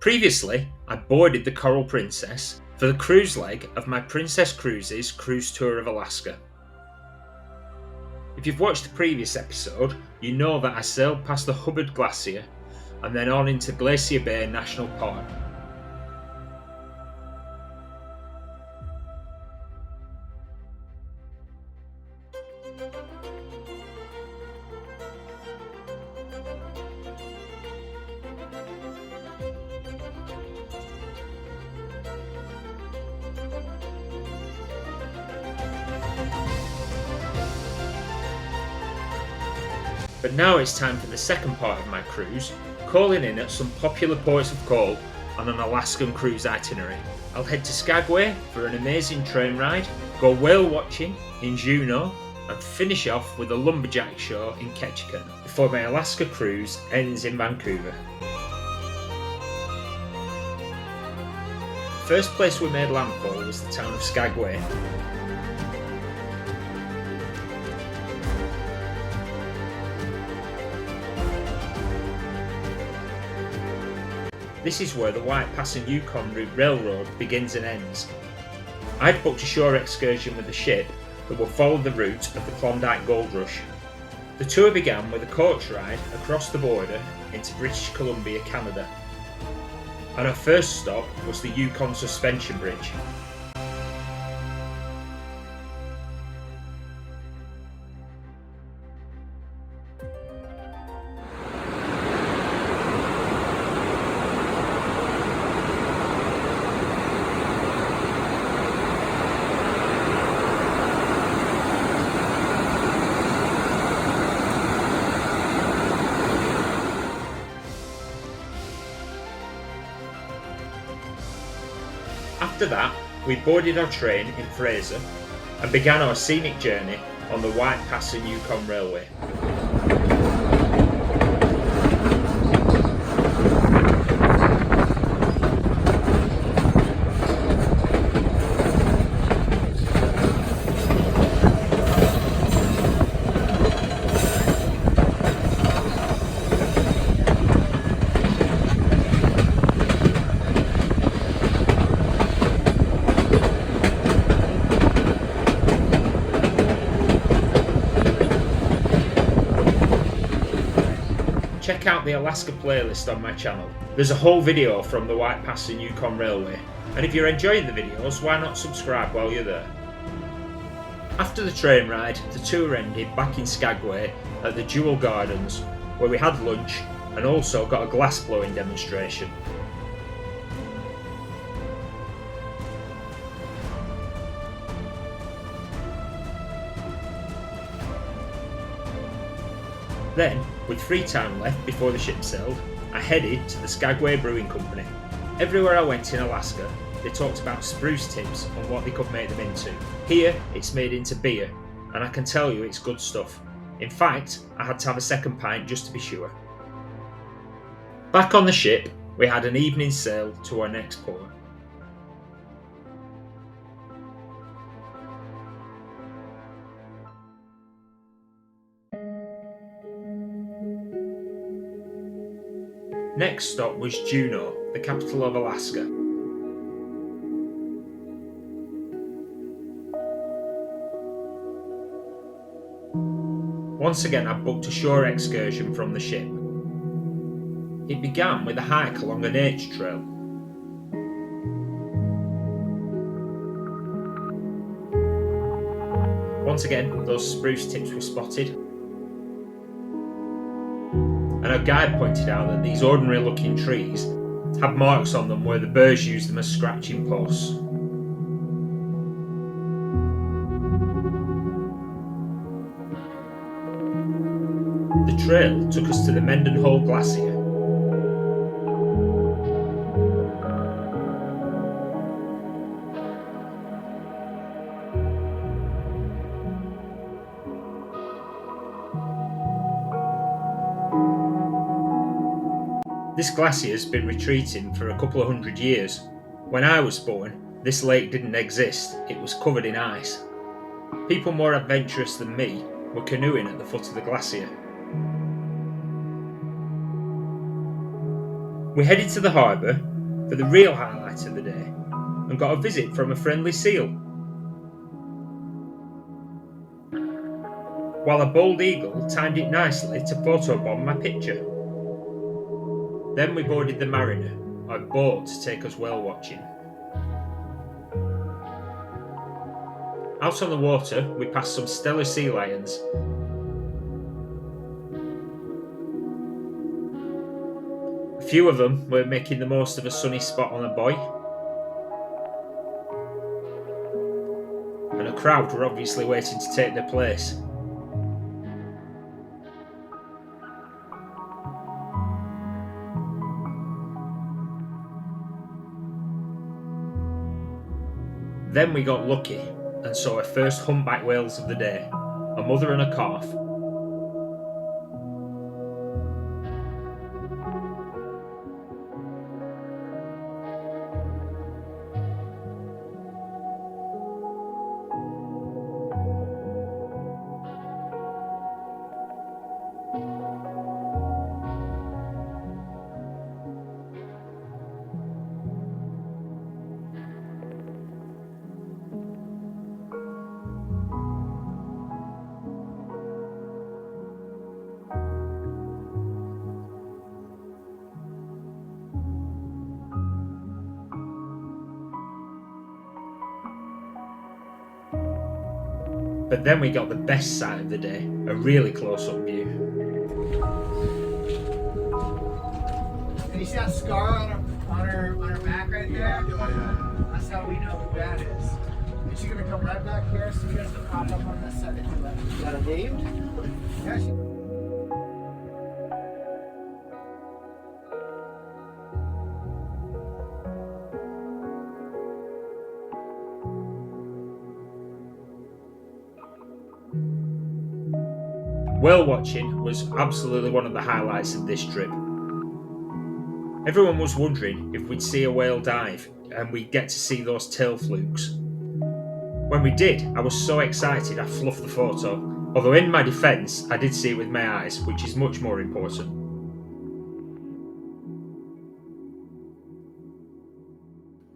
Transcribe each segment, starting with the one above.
Previously, I boarded the Coral Princess for the cruise leg of my Princess Cruises cruise tour of Alaska. If you've watched the previous episode, you know that I sailed past the Humpback Glacier and then on into Glacier Bay National Park. But now it's time for the second part of my cruise, calling in at some popular ports of call on an Alaskan cruise itinerary. I'll head to Skagway for an amazing train ride, go whale watching in Juneau, and finish off with a Lumberjack show in Ketchikan before my Alaska cruise ends in Vancouver. The first place we made landfall was the town of Skagway. This is where the White Pass and Yukon Route Railroad begins and ends. I'd booked a shore excursion with the ship that would follow the route of the Klondike Gold Rush. The tour began with a coach ride across the border into British Columbia, Canada. And our first stop was the Yukon Suspension Bridge. After that, we boarded our train in Fraser and began our scenic journey on the White Pass and Yukon Railway. Check out the Alaska playlist on my channel. There's a whole video from the White Pass and Yukon Railway, and if you're enjoying the videos, why not subscribe while you're there? After the train ride, the tour ended back in Skagway at the Jewel Gardens, where we had lunch and also got a glass blowing demonstration. Then, with free time left before the ship sailed, I headed to the Skagway Brewing Company. Everywhere I went in Alaska, they talked about spruce tips and what they could make them into. Here, it's made into beer, and I can tell you it's good stuff. In fact, I had to have a second pint just to be sure. Back on the ship, we had an evening sail to our next port. Next stop was Juneau, the capital of Alaska. Once again, I booked a shore excursion from the ship. It began with a hike along a nature trail. Once again, those spruce tips were spotted. And our guide pointed out that these ordinary looking trees had marks on them where the birds used them as scratching posts. The trail took us to the Mendenhall Glacier. This glacier has been retreating for a couple of hundred years. When I was born, this lake didn't exist, it was covered in ice. People more adventurous than me were canoeing at the foot of the glacier. We headed to the harbour for the real highlight of the day and got a visit from a friendly seal, while a bald eagle timed it nicely to photobomb my picture. Then we boarded the Mariner, a boat to take us whale watching. Out on the water, we passed some stellar sea lions. A few of them were making the most of a sunny spot on a buoy, and a crowd were obviously waiting to take their place. Then we got lucky and saw our first humpback whales of the day, a mother and a calf. But then we got the best sight of the day, a really close-up view. And you see that scar on her back right there? That's how we know who that is. And she's gonna come right back here, so she has to pop up on this side. You got her named? Yeah, she... Whale watching was absolutely one of the highlights of this trip. Everyone was wondering if we'd see a whale dive and we'd get to see those tail flukes. When we did, I was so excited I fluffed the photo, although in my defence I did see it with my eyes, which is much more important.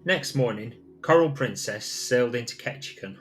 Next morning, Coral Princess sailed into Ketchikan.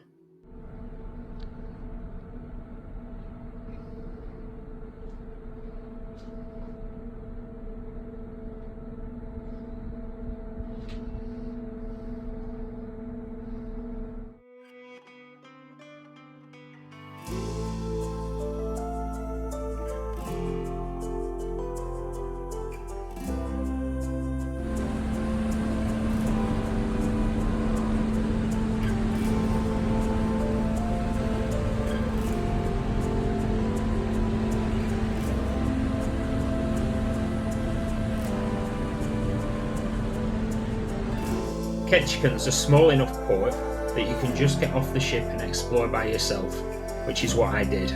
Ketchikan's a small enough port that you can just get off the ship and explore by yourself, which is what I did.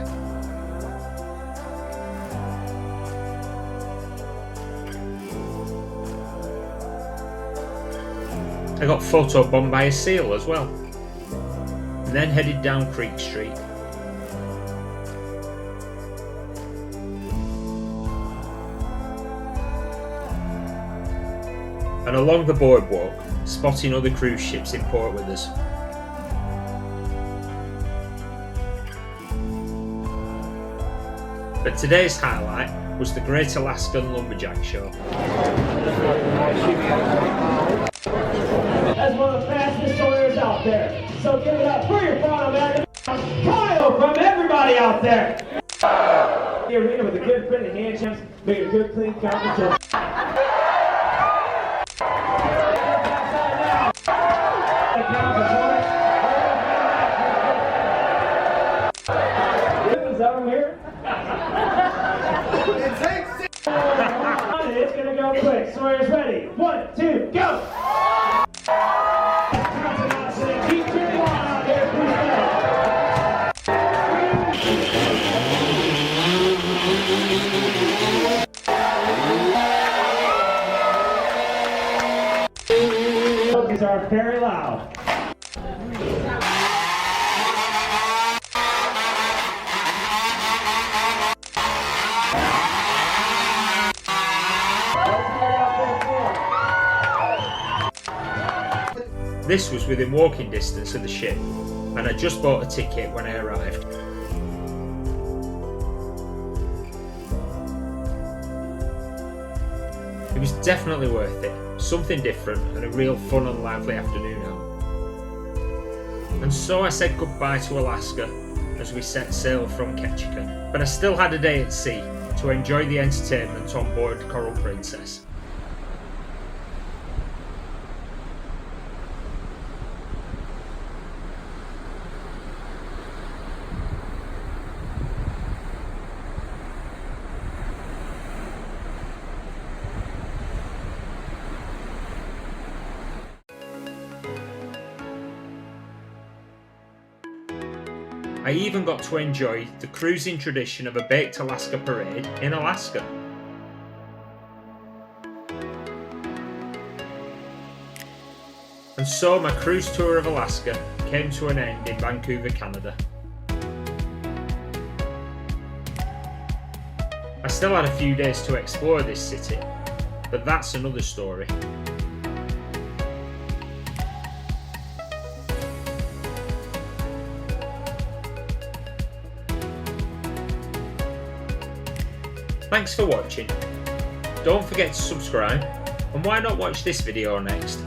I got photobombed by a seal as well, and then headed down Creek Street. And along the boardwalk, spotting other cruise ships in port with us. But today's highlight was the Great Alaskan Lumberjack Show. That's one of the fastest sawyers out there. So give it up for your fellow American Kyle from everybody out there. The arena with a good friendly handshakes, making a good clean competition. It's gonna go quick. Sawyer's ready. 1, 2, go! Keep turning on out here, These are very loud. This was within walking distance of the ship, and I just bought a ticket when I arrived. It was definitely worth it, something different and a real fun and lively afternoon out. And so I said goodbye to Alaska as we set sail from Ketchikan, but I still had a day at sea to enjoy the entertainment on board Coral Princess. I even got to enjoy the cruising tradition of a Baked Alaska parade in Alaska. And so my cruise tour of Alaska came to an end in Vancouver, Canada. I still had a few days to explore this city, but that's another story. Thanks for watching. Don't forget to subscribe, and why not watch this video next?